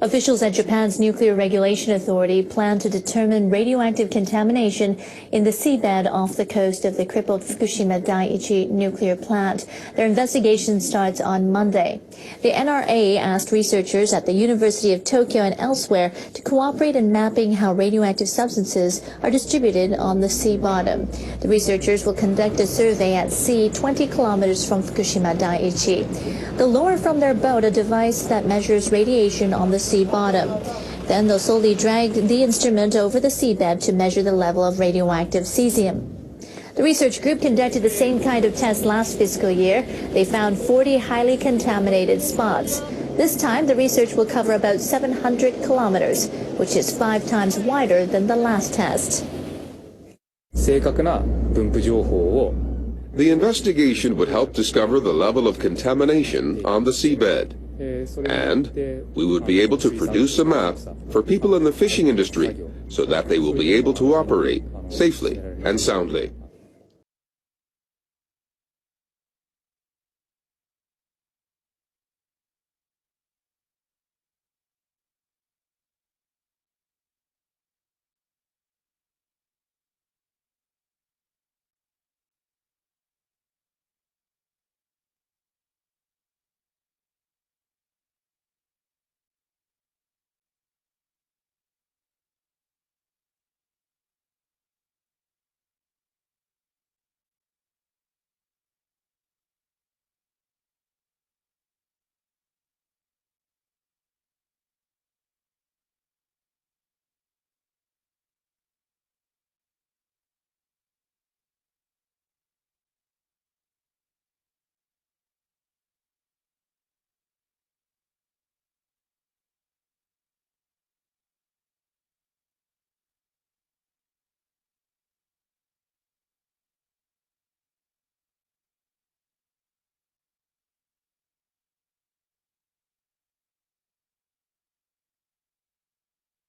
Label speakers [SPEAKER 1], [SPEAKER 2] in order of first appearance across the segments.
[SPEAKER 1] Officials at Japan's Nuclear Regulation Authority plan to determine radioactive contamination in the seabed off the coast of the crippled Fukushima Daiichi nuclear plant. Their investigation starts on Monday. The NRA asked researchers at the University of Tokyo and elsewhere to cooperate in mapping how radioactive substances are distributed on the sea bottom. The researchers will conduct a survey at sea 20 kilometers from Fukushima Daiichi. They'll lower from their boat a device that measures radiation on the sea bottom. Then they'll slowly drag the instrument over the seabed to measure the level of radioactive cesium. The research group conducted the same kind of test last fiscal year. They found 40 highly contaminated spots. This time, the research will cover about 700 kilometers, which is 5 times wider than the last test.
[SPEAKER 2] The investigation would help discover the level of contamination on the seabed. And we would be able to produce a map for people in the fishing industry so that they will be able to operate safely and soundly.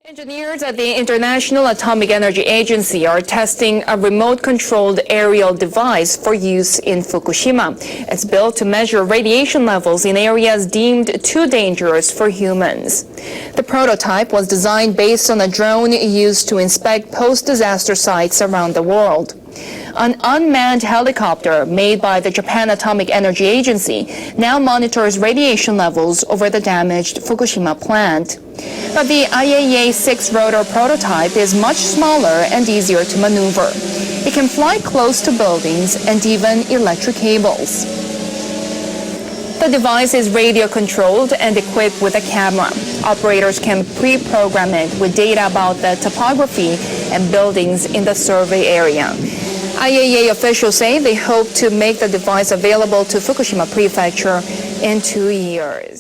[SPEAKER 3] Engineers at the International Atomic Energy Agency are testing a remote-controlled aerial device for use in Fukushima. It's built to measure radiation levels in areas deemed too dangerous for humans. The prototype was designed based on a drone used to inspect post-disaster sites around the world. An unmanned helicopter made by the Japan Atomic Energy Agency now monitors radiation levels over the damaged Fukushima plant. But the IAEA 6-rotor prototype is much smaller and easier to maneuver. It can fly close to buildings and even electric cables. The device is radio-controlled and equipped with a camera. Operators can pre-program it with data about the topography and buildings in the survey area. IAEA officials say they hope to make the device available to Fukushima Prefecture in 2 years.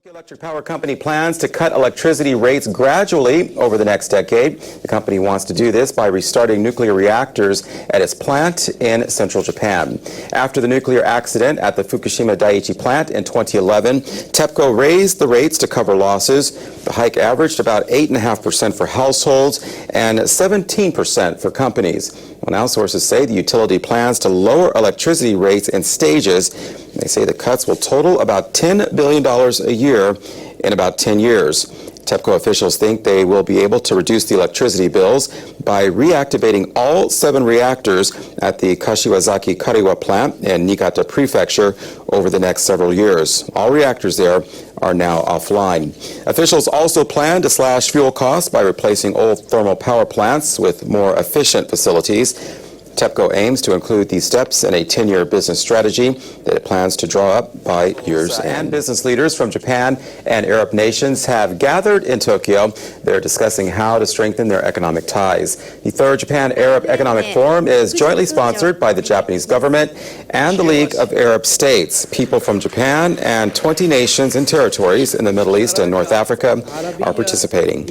[SPEAKER 4] The Electric Power Company plans to cut electricity rates gradually over the next decade. The company wants to do this by restarting nuclear reactors at its plant in central Japan. After the nuclear accident at the Fukushima Daiichi plant in 2011, TEPCO raised the rates to cover losses. The hike averaged about 8.5% for households and 17% for companies. Well, now sources say the utility plans to lower electricity rates in stages. They say the cuts will total about $10 billion a year in about 10 years. TEPCO officials think they will be able to reduce the electricity bills by reactivating all 7 reactors at the Kashiwazaki Kariwa plant in Niigata Prefecture over the next several years. All reactors there are now offline. Officials also plan to slash fuel costs by replacing old thermal power plants with more efficient facilities. TEPCO aims to include these steps in a 10-year business strategy that it plans to draw up by year's end. And business leaders from Japan and Arab nations have gathered in Tokyo. They're discussing how to strengthen their economic ties. The third Japan-Arab Economic Forum is jointly sponsored by the Japanese government and the League of Arab States. People from Japan and 20 nations and territories in the Middle East and North Africa are participating.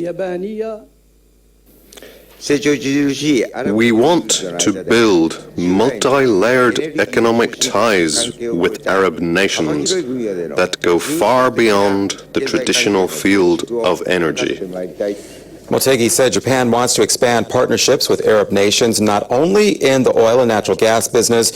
[SPEAKER 5] We want to build multi-layered economic ties with Arab nations that go far beyond the traditional field of energy.
[SPEAKER 4] Motegi said Japan wants to expand partnerships with Arab nations not only in the oil and natural gas business,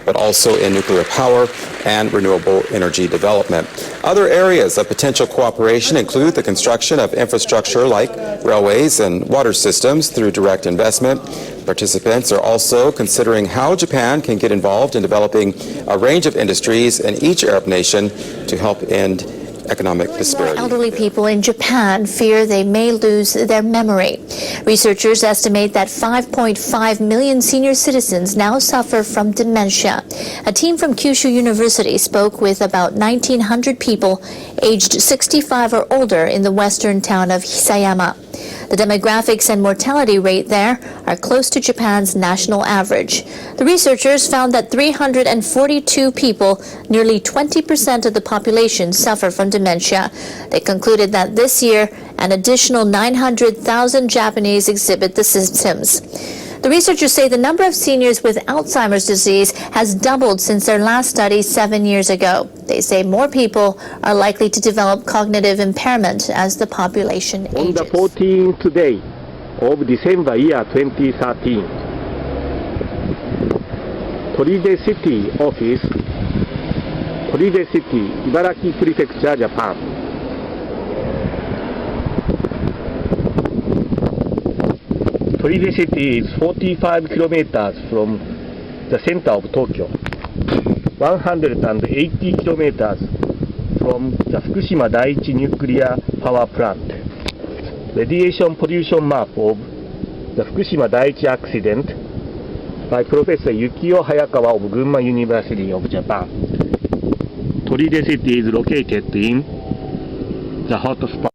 [SPEAKER 4] but also in nuclear power and renewable energy development. Other areas of potential cooperation include the construction of infrastructure like railways and water systems through direct investment. Participants are also considering how Japan can get involved in developing a range of industries in each Arab nation to help end economic disparity.
[SPEAKER 1] Elderly people in Japan fear they may lose their memory. Researchers estimate that 5.5 million senior citizens now suffer from dementia. A team from Kyushu University spoke with about 1,900 people aged 65 or older in the western town of Hisayama. The demographics and mortality rate there are close to Japan's national average. The researchers found that 342 people, nearly 20% of the population, suffer from dementia. They concluded that this year, an additional 900,000 Japanese exhibit the symptoms. The researchers say the number of seniors with Alzheimer's disease has doubled since their last study 7 years ago. They say more people are likely to develop cognitive impairment as the population ages.
[SPEAKER 6] On the 14th day of December year 2013, Toride City Office, Toride City, Ibaraki Prefecture, Japan. Toride City is 45 kilometers from the center of Tokyo, 180 kilometers from the Fukushima Daiichi nuclear power plant. Radiation pollution map of the Fukushima Daiichi accident by Professor Yukio Hayakawa of Gunma University of Japan. Toride City is located in the hotspot.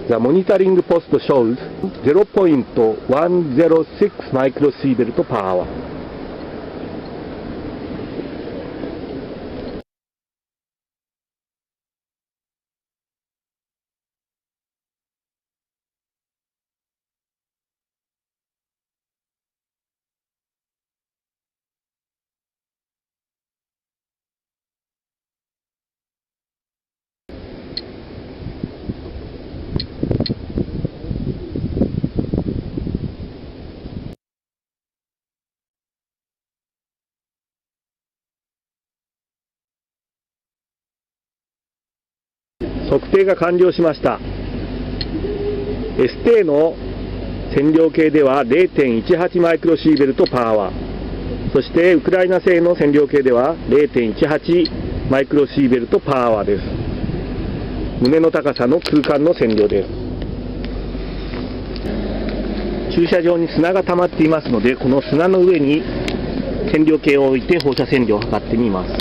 [SPEAKER 6] The monitoring post shows 0.106 microsievert per hour.測定が完了しました。エステの線量計では 0.18 マイクロシーベルトパーアワー、そしてウクライナ製の線量計では 0.18 マイクロシーベルトパーアワーです。胸の高さの空間の線量です。駐車場に砂が溜まっていますので、この砂の上に線量計を置いて放射線量を測ってみます。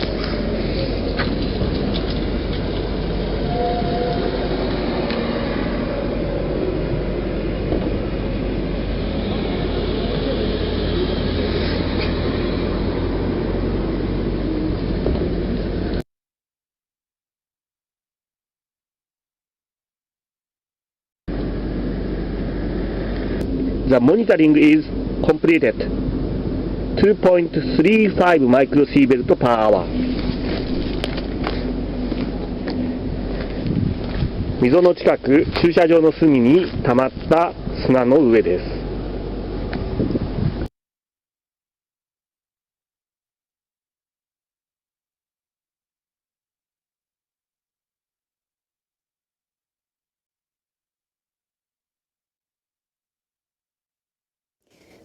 [SPEAKER 6] The monitoring is completed. 2.35 microsievert per hour. 溝の近く、駐車場の隅に溜まった砂の上です。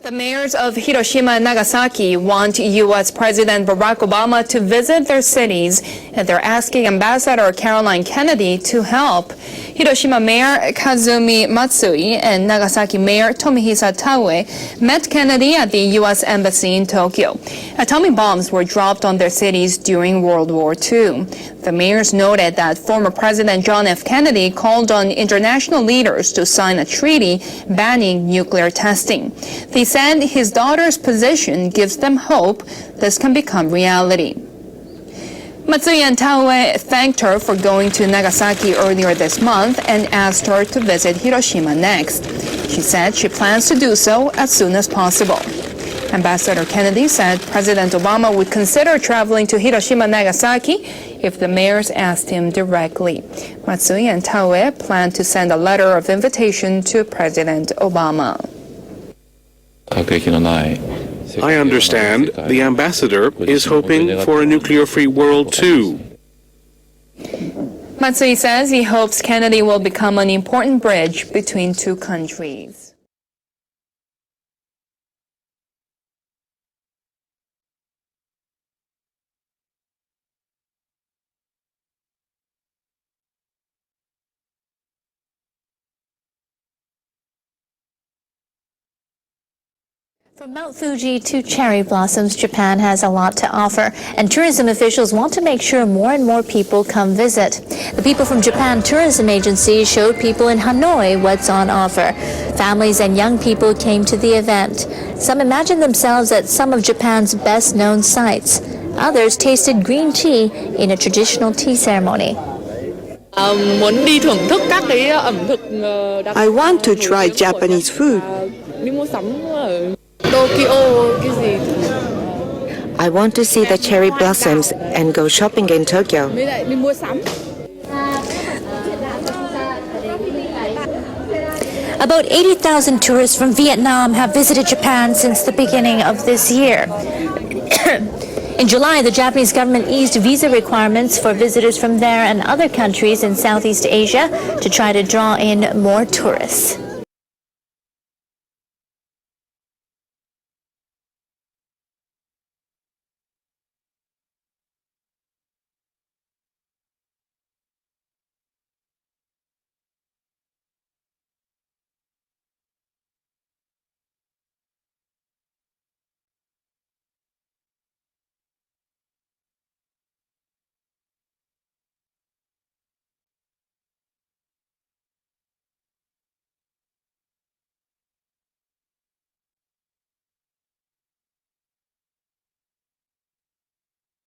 [SPEAKER 3] The mayors of Hiroshima and Nagasaki want U.S. President Barack Obama to visit their cities, and they're asking Ambassador Caroline Kennedy to help. Hiroshima Mayor Kazumi Matsui and Nagasaki Mayor Tomihisa Taue met Kennedy at the U.S. Embassy in Tokyo. Atomic bombs were dropped on their cities during World War II. The mayors noted that former President John F. Kennedy called on international leaders to sign a treaty banning nuclear testing. They said his daughter's position gives them hope this can become reality. Matsui and Taue thanked her for going to Nagasaki earlier this month and asked her to visit Hiroshima next. She said she plans to do so as soon as possible. Ambassador Kennedy said President Obama would consider traveling to Hiroshima and Nagasaki if the mayors asked him directly. Matsui and Taue plan to send a letter of invitation to President Obama.
[SPEAKER 7] I understand the ambassador is hoping for a nuclear-free world too.
[SPEAKER 3] Matsui says he hopes Kennedy will become an important bridge between two countries.
[SPEAKER 1] From Mount Fuji to cherry blossoms, Japan has a lot to offer, and tourism officials want to make sure more and more people come visit. The People from Japan Tourism Agency showed people in Hanoi what's on offer. Families and young people came to the event. Some imagined themselves at some of Japan's best-known sites. Others tasted green tea in a traditional tea ceremony.
[SPEAKER 8] I want to try Japanese food.
[SPEAKER 9] I want to see the cherry blossoms and go shopping in Tokyo.
[SPEAKER 1] About 80,000 tourists from Vietnam have visited Japan since the beginning of this year. In July, the Japanese government eased visa requirements for visitors from there and other countries in Southeast Asia to try to draw in more tourists.